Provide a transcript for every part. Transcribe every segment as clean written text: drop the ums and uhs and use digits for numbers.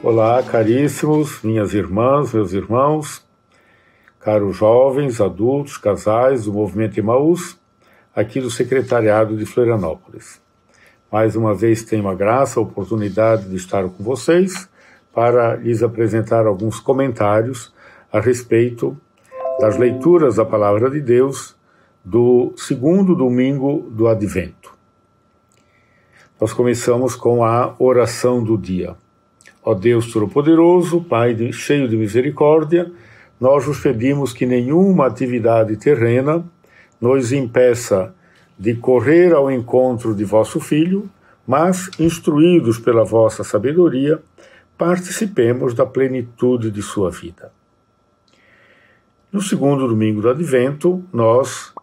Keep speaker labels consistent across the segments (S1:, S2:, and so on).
S1: Olá, caríssimos, minhas irmãs, meus irmãos, caros jovens, adultos, casais do Movimento Emaús, aqui do Secretariado de Florianópolis. Mais uma vez tenho a graça, a oportunidade de estar com vocês para lhes apresentar alguns comentários a respeito das leituras da Palavra de Deus do segundo domingo do Advento. Nós começamos com a oração do dia. Ó Deus Todo-Poderoso, Pai cheio de misericórdia, nós vos pedimos que nenhuma atividade terrena nos impeça de correr ao encontro de vosso Filho, mas, instruídos pela vossa sabedoria, participemos da plenitude de sua vida. No segundo domingo do Advento, nós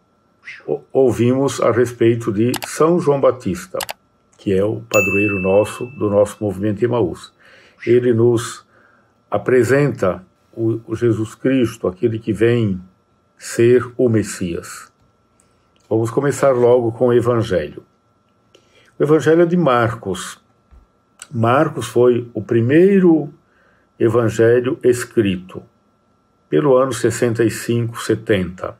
S1: ouvimos a respeito de São João Batista, que é o padroeiro do nosso Movimento Emaús. Ele nos apresenta o Jesus Cristo, aquele que vem ser o Messias. Vamos começar logo com o Evangelho. O Evangelho é de Marcos. Marcos foi o primeiro Evangelho escrito, pelo ano 65, 70.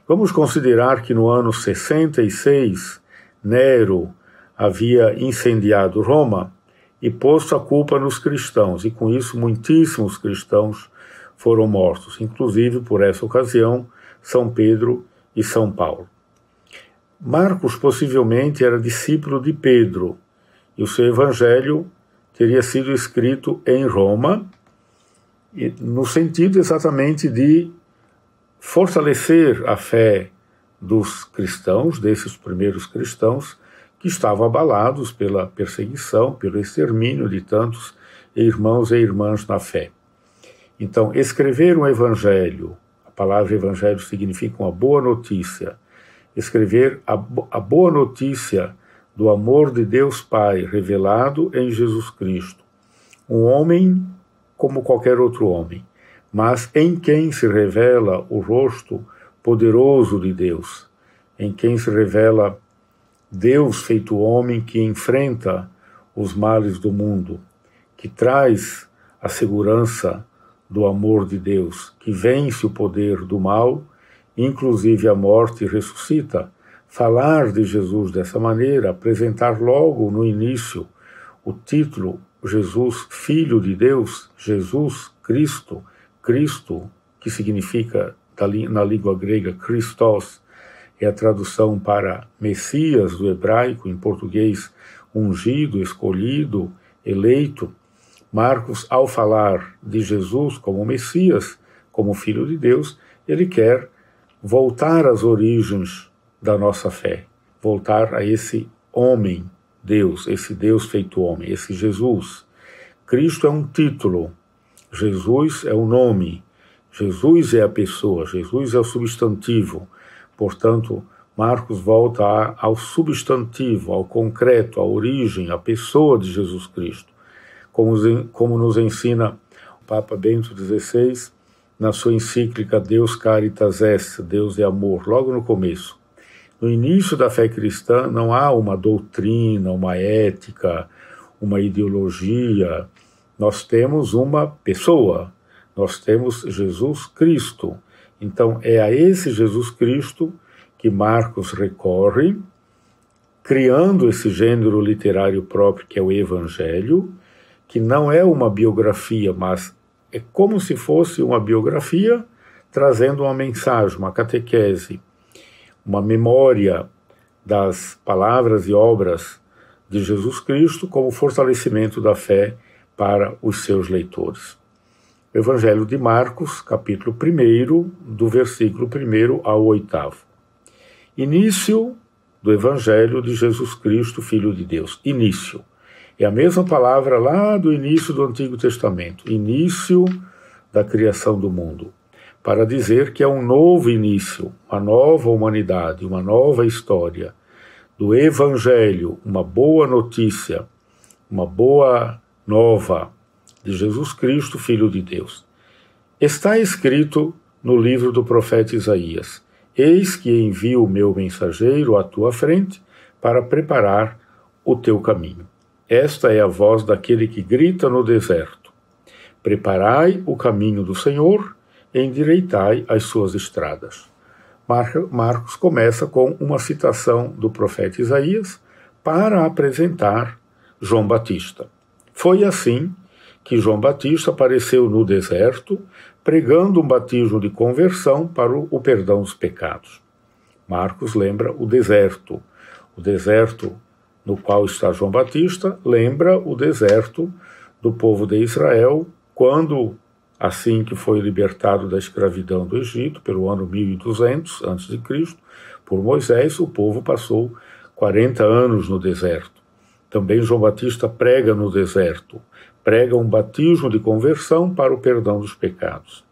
S1: Vamos considerar que no ano 66, Nero havia incendiado Roma e posto a culpa nos cristãos, e com isso muitíssimos cristãos foram mortos, inclusive por essa ocasião São Pedro e São Paulo. Marcos possivelmente era discípulo de Pedro, e o seu evangelho teria sido escrito em Roma, no sentido exatamente de fortalecer a fé dos cristãos, desses primeiros cristãos, que estavam abalados pela perseguição, pelo extermínio de tantos irmãos e irmãs na fé. Então, escrever um evangelho, a palavra evangelho significa uma boa notícia, escrever a boa notícia do amor de Deus Pai revelado em Jesus Cristo, um homem como qualquer outro homem, mas em quem se revela o rosto poderoso de Deus, em quem se revela Deus feito homem que enfrenta os males do mundo, que traz a segurança do amor de Deus, que vence o poder do mal, inclusive a morte, e ressuscita. Falar de Jesus dessa maneira, apresentar logo no início o título Jesus, Filho de Deus, Jesus, Cristo, Cristo, que significa na língua grega Christos, é a tradução para Messias do hebraico, em português ungido, escolhido, eleito. Marcos, ao falar de Jesus como Messias, como Filho de Deus, ele quer voltar às origens da nossa fé, voltar a esse homem, Deus, esse Deus feito homem, esse Jesus. Cristo é um título, Jesus é o nome, Jesus é a pessoa, Jesus é o substantivo. Portanto, Marcos volta ao substantivo, ao concreto, à origem, à pessoa de Jesus Cristo, como nos ensina o Papa Bento XVI na sua encíclica Deus Caritas Est, Deus é amor, logo no começo. No início da fé cristã não há uma doutrina, uma ética, uma ideologia. Nós temos uma pessoa, nós temos Jesus Cristo. Então é a esse Jesus Cristo que Marcos recorre, criando esse gênero literário próprio que é o Evangelho, que não é uma biografia, mas é como se fosse uma biografia trazendo uma mensagem, uma catequese, uma memória das palavras e obras de Jesus Cristo como fortalecimento da fé para os seus leitores. O Evangelho de Marcos, capítulo 1, do versículo 1 ao 8. Início do Evangelho de Jesus Cristo, Filho de Deus. Início. É a mesma palavra lá do início do Antigo Testamento. Início da criação do mundo. Para dizer que é um novo início, uma nova humanidade, uma nova história. Do Evangelho, uma boa notícia, uma boa nova de Jesus Cristo, Filho de Deus. Está escrito no livro do profeta Isaías: Eis que envio o meu mensageiro à tua frente para preparar o teu caminho. Esta é a voz daquele que grita no deserto: preparai o caminho do Senhor, endireitai as suas estradas. Marcos começa com uma citação do profeta Isaías para apresentar João Batista. Foi assim que João Batista apareceu no deserto, pregando um batismo de conversão para o perdão dos pecados. Marcos lembra o deserto. O deserto no qual está João Batista lembra o deserto do povo de Israel, quando, assim que foi libertado da escravidão do Egito, pelo ano 1200 a.C., por Moisés, o povo passou 40 anos no deserto. Também João Batista prega no deserto, prega um batismo de conversão para o perdão dos pecados.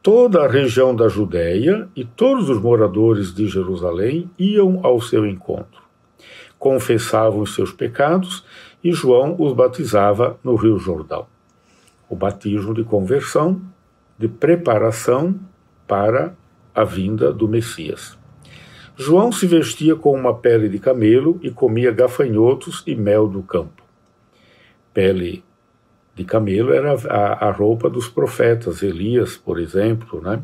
S1: Toda a região da Judéia e todos os moradores de Jerusalém iam ao seu encontro. Confessavam os seus pecados e João os batizava no Rio Jordão. O batismo de conversão, de preparação para a vinda do Messias. João se vestia com uma pele de camelo e comia gafanhotos e mel do campo. Pele de camelo era a roupa dos profetas, Elias, por exemplo, né?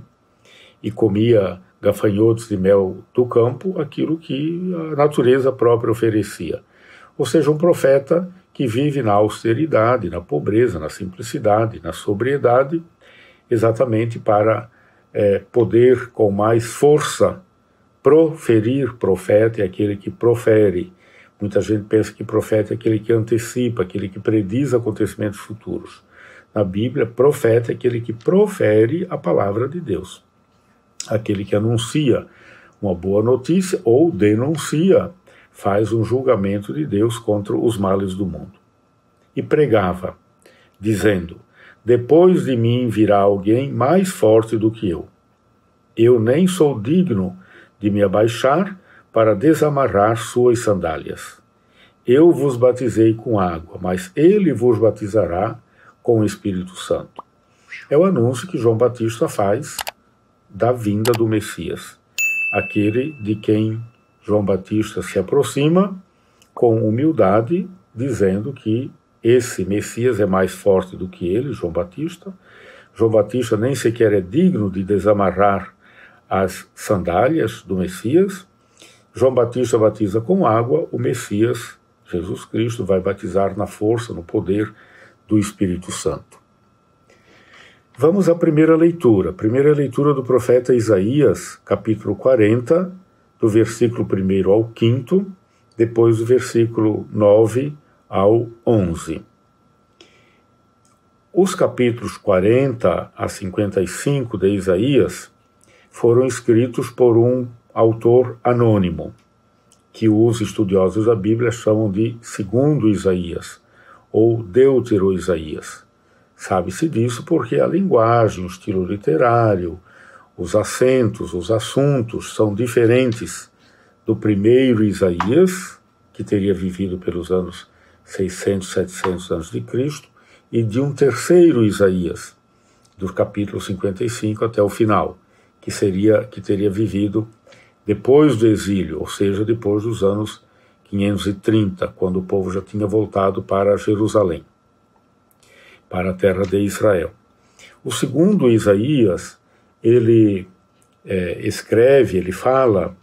S1: E comia gafanhotos e mel do campo, aquilo que a natureza própria oferecia. Ou seja, um profeta que vive na austeridade, na pobreza, na simplicidade, na sobriedade, exatamente para poder com mais força proferir. Profeta é aquele que profere. Muita gente pensa que profeta é aquele que antecipa, aquele que prediz acontecimentos futuros. Na Bíblia, profeta é aquele que profere a palavra de Deus. Aquele que anuncia uma boa notícia ou denuncia, faz um julgamento de Deus contra os males do mundo. E pregava, dizendo: depois de mim virá alguém mais forte do que eu. Eu nem sou digno de me abaixar para desamarrar suas sandálias. Eu vos batizei com água, mas ele vos batizará com o Espírito Santo. É o anúncio que João Batista faz da vinda do Messias, aquele de quem João Batista se aproxima com humildade, dizendo que esse Messias é mais forte do que ele, João Batista. João Batista nem sequer é digno de desamarrar as sandálias do Messias. João Batista batiza com água, o Messias, Jesus Cristo, vai batizar na força, no poder do Espírito Santo. Vamos à primeira leitura do profeta Isaías, capítulo 40, do versículo 1 ao 5, depois do versículo 9 ao 11. Os capítulos 40 a 55 de Isaías foram escritos por um autor anônimo, que os estudiosos da Bíblia chamam de segundo Isaías, ou Deutero-Isaías. Sabe-se disso porque a linguagem, o estilo literário, os acentos, os assuntos são diferentes do primeiro Isaías, que teria vivido pelos anos 600, 700 a.C., e de um terceiro Isaías, do capítulo 55 até o final, que teria vivido depois do exílio, ou seja, depois dos anos 530, quando o povo já tinha voltado para Jerusalém, para a terra de Israel. O segundo Isaías, ele escreve, ele fala,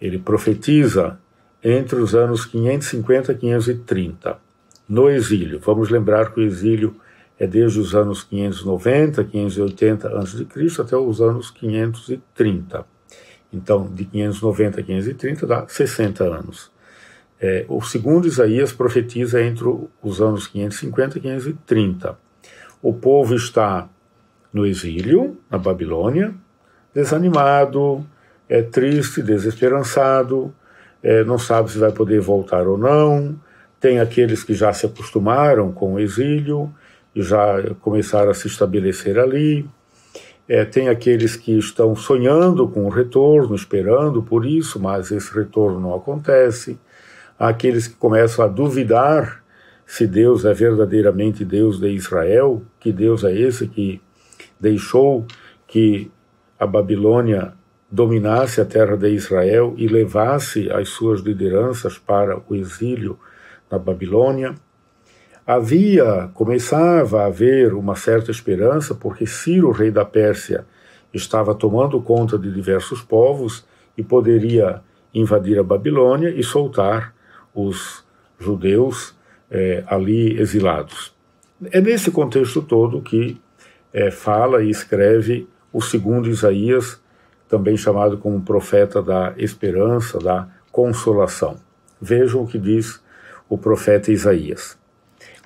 S1: ele profetiza entre os anos 550 e 530, no exílio. Vamos lembrar que o exílio é desde os anos 590, 580 a.C. até os anos 530. Então, de 590 a 530 dá 60 anos. O segundo Isaías profetiza entre os anos 550 e 530. O povo está no exílio, na Babilônia, desanimado, triste, desesperançado, não sabe se vai poder voltar ou não. Tem aqueles que já se acostumaram com o exílio e já começaram a se estabelecer ali. Tem aqueles que estão sonhando com o retorno, esperando por isso, mas esse retorno não acontece. Há aqueles que começam a duvidar se Deus é verdadeiramente Deus de Israel, que Deus é esse que deixou que a Babilônia dominasse a terra de Israel e levasse as suas lideranças para o exílio na Babilônia. Começava a haver uma certa esperança, porque Ciro, rei da Pérsia, estava tomando conta de diversos povos e poderia invadir a Babilônia e soltar os judeus ali exilados. É nesse contexto todo que fala e escreve o segundo Isaías, também chamado como profeta da esperança, da consolação. Vejam o que diz o profeta Isaías.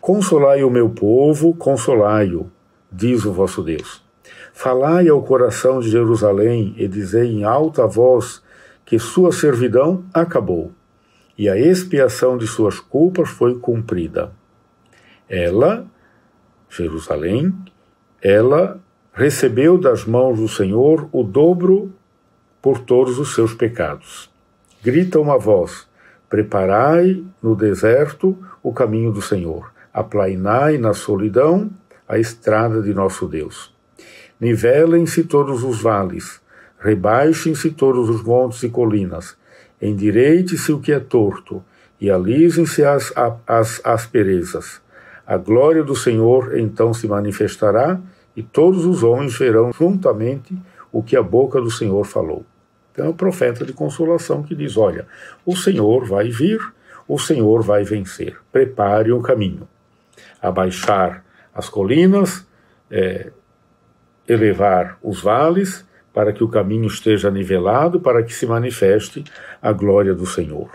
S1: Consolai o meu povo, consolai-o, diz o vosso Deus. Falai ao coração de Jerusalém e dizei em alta voz que sua servidão acabou e a expiação de suas culpas foi cumprida. Ela, Jerusalém, ela recebeu das mãos do Senhor o dobro por todos os seus pecados. Grita uma voz: preparai no deserto o caminho do Senhor, aplainai na solidão a estrada de nosso Deus. Nivelem-se todos os vales, rebaixem-se todos os montes e colinas, endireite-se o que é torto, e alisem-se as asperezas. A glória do Senhor então se manifestará, e todos os homens verão juntamente o que a boca do Senhor falou. Então é o profeta de consolação que diz: olha, o Senhor vai vir, o Senhor vai vencer. Prepare o caminho. Abaixar as colinas, elevar os vales, para que o caminho esteja nivelado, para que se manifeste a glória do Senhor.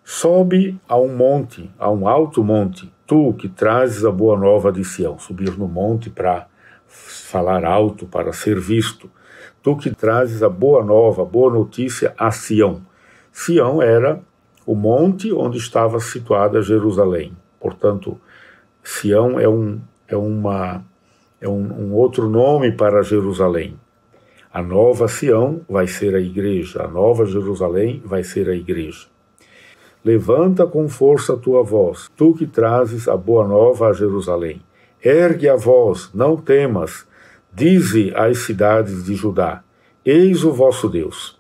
S1: Sobe a um monte, a um alto monte, tu que trazes a boa nova de Sião. Subir no monte para falar alto, para ser visto. Tu que trazes a boa nova, a boa notícia a Sião. Sião era o monte onde estava situada Jerusalém. Portanto, Sião é um outro nome para Jerusalém. A nova Sião vai ser a igreja, a nova Jerusalém vai ser a igreja. Levanta com força a tua voz, tu que trazes a boa nova a Jerusalém. Ergue a voz, não temas, dize às cidades de Judá: eis o vosso Deus.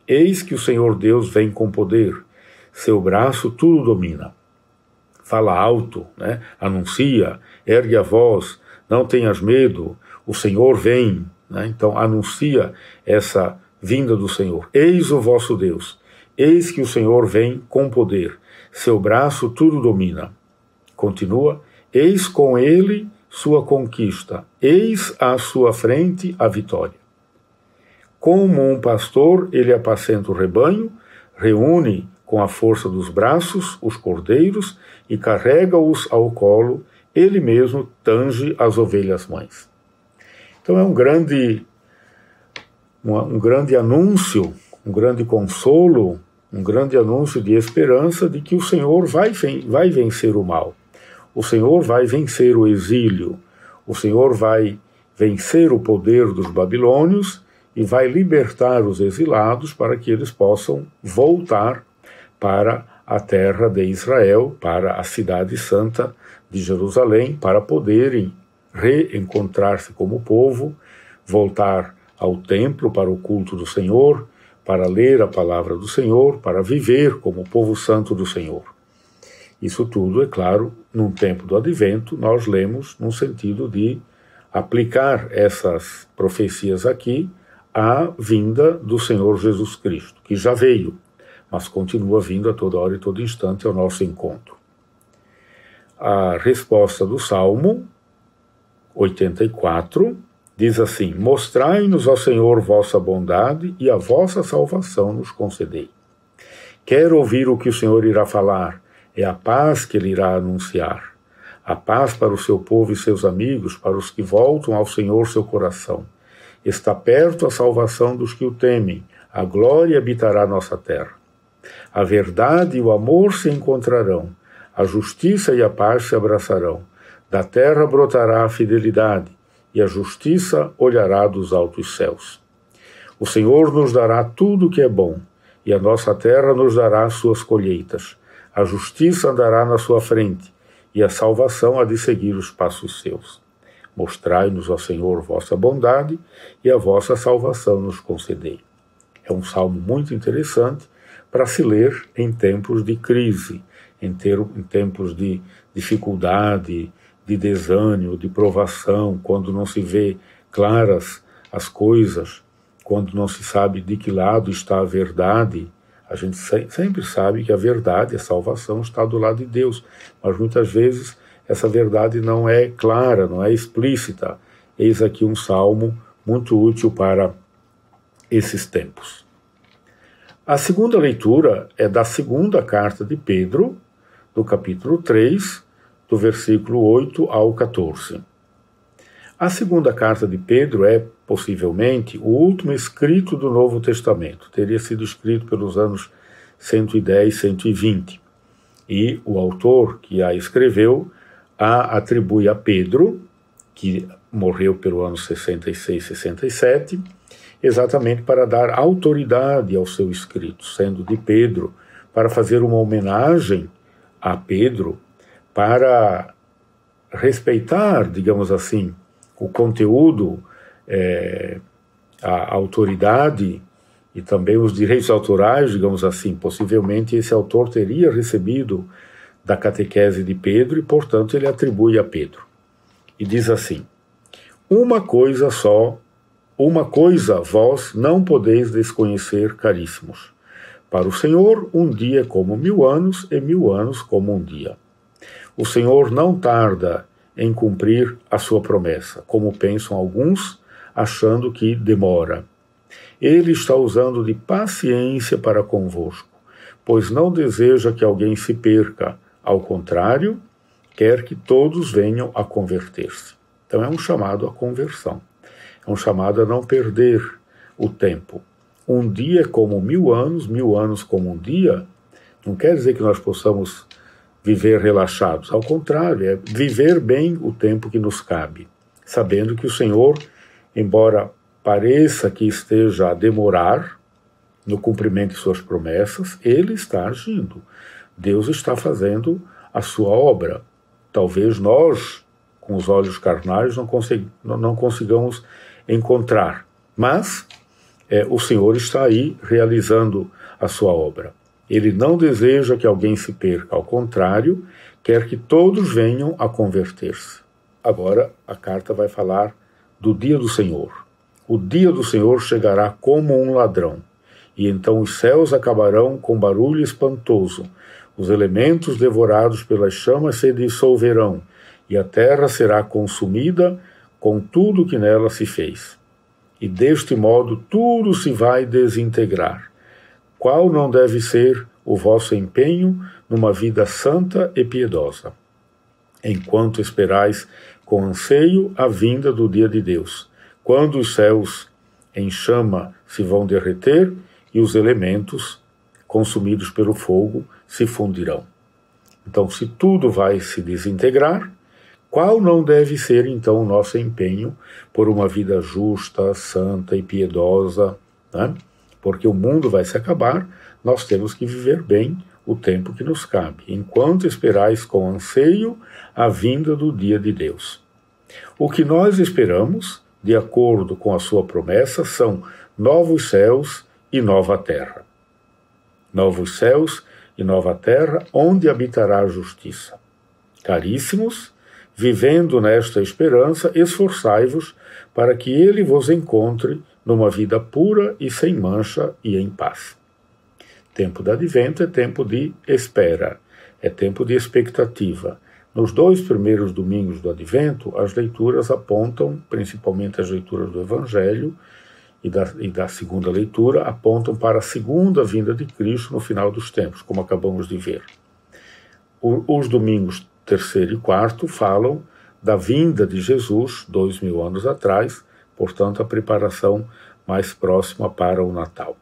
S1: Eis que o Senhor Deus vem com poder, seu braço tudo domina. Fala alto, anuncia, ergue a voz, não tenhas medo, o Senhor vem. Então anuncia essa vinda do Senhor. Eis o vosso Deus. Eis que o Senhor vem com poder, seu braço tudo domina. Continua: eis com ele sua conquista, eis à sua frente a vitória. Como um pastor, ele apacenta o rebanho, reúne com a força dos braços os cordeiros e carrega-os ao colo, ele mesmo tange as ovelhas mães. Então é um grande anúncio, um grande consolo, um grande anúncio de esperança de que o Senhor vai vencer o mal. O Senhor vai vencer o exílio. O Senhor vai vencer o poder dos babilônios e vai libertar os exilados para que eles possam voltar para a terra de Israel, para a cidade santa de Jerusalém, para poderem reencontrar-se como povo, voltar ao templo para o culto do Senhor, para ler a palavra do Senhor, para viver como povo santo do Senhor. Isso tudo, é claro, num tempo do Advento, nós lemos no sentido de aplicar essas profecias aqui à vinda do Senhor Jesus Cristo, que já veio, mas continua vindo a toda hora e todo instante ao nosso encontro. A resposta do Salmo 84 diz assim: mostrai-nos, ó Senhor, vossa bondade e a vossa salvação nos concedei. Quero ouvir o que o Senhor irá falar, é a paz que ele irá anunciar. A paz para o seu povo e seus amigos, para os que voltam ao Senhor seu coração. Está perto a salvação dos que o temem, a glória habitará nossa terra. A verdade e o amor se encontrarão, a justiça e a paz se abraçarão. Da terra brotará a fidelidade, e a justiça olhará dos altos céus. O Senhor nos dará tudo o que é bom, e a nossa terra nos dará suas colheitas. A justiça andará na sua frente, e a salvação há de seguir os passos seus. Mostrai-nos, ó Senhor, vossa bondade, e a vossa salvação nos concedei. É um salmo muito interessante para se ler em tempos de crise, em tempos de dificuldade, de desânimo, de provação, quando não se vê claras as coisas, quando não se sabe de que lado está a verdade. A gente sempre sabe que a verdade, a salvação, está do lado de Deus, mas muitas vezes essa verdade não é clara, não é explícita. Eis aqui um salmo muito útil para esses tempos. A segunda leitura é da segunda carta de Pedro, do capítulo 3, do versículo 8 ao 14. A segunda carta de Pedro é, possivelmente, o último escrito do Novo Testamento. Teria sido escrito pelos anos 110, 120. E o autor que a escreveu a atribui a Pedro, que morreu pelo ano 66, 67, exatamente para dar autoridade ao seu escrito, sendo de Pedro, para fazer uma homenagem a Pedro, para respeitar, digamos assim, o conteúdo, a autoridade e também os direitos autorais, digamos assim. Possivelmente esse autor teria recebido da catequese de Pedro e, portanto, ele atribui a Pedro. E diz assim: uma coisa vós não podeis desconhecer, caríssimos. Para o Senhor, um dia é como 1000 anos, e 1000 anos como um dia. O Senhor não tarda em cumprir a sua promessa, como pensam alguns, achando que demora. Ele está usando de paciência para convosco, pois não deseja que alguém se perca. Ao contrário, quer que todos venham a converter-se. Então é um chamado à conversão. É um chamado a não perder o tempo. Um dia é como 1000 anos, 1000 anos como um dia. Não quer dizer que nós possamos viver relaxados. Ao contrário, é viver bem o tempo que nos cabe, sabendo que o Senhor, embora pareça que esteja a demorar no cumprimento de suas promessas, Ele está agindo. Deus está fazendo a sua obra. Talvez nós, com os olhos carnais, não consigamos encontrar, mas o Senhor está aí realizando a sua obra. Ele não deseja que alguém se perca, ao contrário, quer que todos venham a converter-se. Agora a carta vai falar do dia do Senhor. O dia do Senhor chegará como um ladrão, e então os céus acabarão com barulho espantoso, os elementos devorados pelas chamas se dissolverão, e a terra será consumida com tudo que nela se fez. E deste modo tudo se vai desintegrar. Qual não deve ser o vosso empenho numa vida santa e piedosa, enquanto esperais com anseio a vinda do dia de Deus, quando os céus em chama se vão derreter e os elementos, consumidos pelo fogo, se fundirão. Então, se tudo vai se desintegrar, qual não deve ser, então, o nosso empenho por uma vida justa, santa e piedosa, né? Porque o mundo vai se acabar, nós temos que viver bem o tempo que nos cabe, enquanto esperais com anseio a vinda do dia de Deus. O que nós esperamos, de acordo com a sua promessa, são novos céus e nova terra. Novos céus e nova terra, onde habitará a justiça. Caríssimos, vivendo nesta esperança, esforçai-vos para que ele vos encontre numa vida pura e sem mancha e em paz. Tempo de advento é tempo de espera, é tempo de expectativa. Nos 2 primeiros domingos do advento, as leituras apontam, principalmente as leituras do Evangelho e da segunda leitura, apontam para a segunda vinda de Cristo no final dos tempos, como acabamos de ver. Os domingos 3º e 4º falam da vinda de Jesus, 2000 anos atrás, portanto, a preparação mais próxima para o Natal.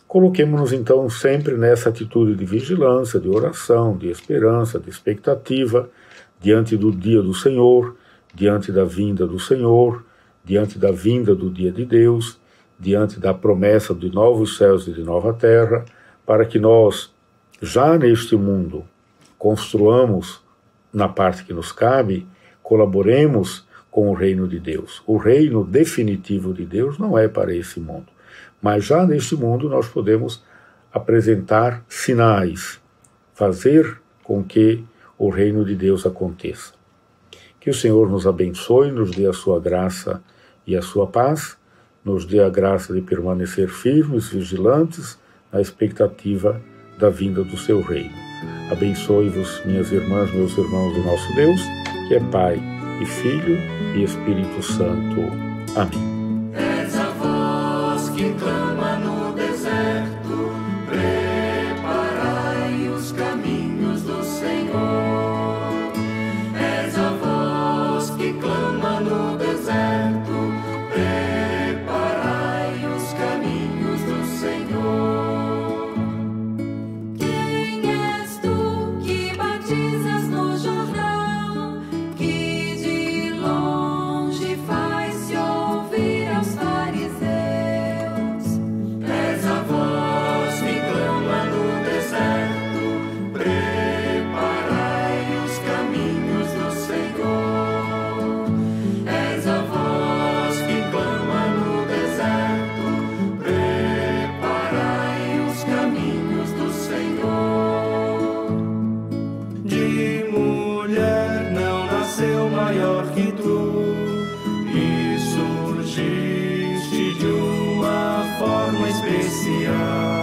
S1: Coloquemo-nos, então, sempre nessa atitude de vigilância, de oração, de esperança, de expectativa, diante do dia do Senhor, diante da vinda do Senhor, diante da vinda do dia de Deus, diante da promessa de novos céus e de nova terra, para que nós, já neste mundo, construamos, na parte que nos cabe, colaboremos com o reino de Deus. O reino definitivo de Deus não é para esse mundo, mas já neste mundo nós podemos apresentar sinais, fazer com que o reino de Deus aconteça. Que o Senhor nos abençoe, nos dê a sua graça e a sua paz, nos dê a graça de permanecer firmes, vigilantes, na expectativa da vinda do seu reino. Abençoe-vos, minhas irmãs, meus irmãos, do nosso Deus, que é Pai e Filho e Espírito Santo. Amém.
S2: És a voz que clama no deserto, preparai os caminhos do Senhor. És a voz que clama no deserto, preparai os caminhos do Senhor. Quem és tu que batizas no Jordão, que de longe faz-se ouvir aos fariseus? És a voz que clama no deserto, preparai os caminhos do Senhor. És a voz que clama no deserto, preparai os caminhos do Senhor. De mulher não nasceu maior que tu, e surgiste de uma forma especial.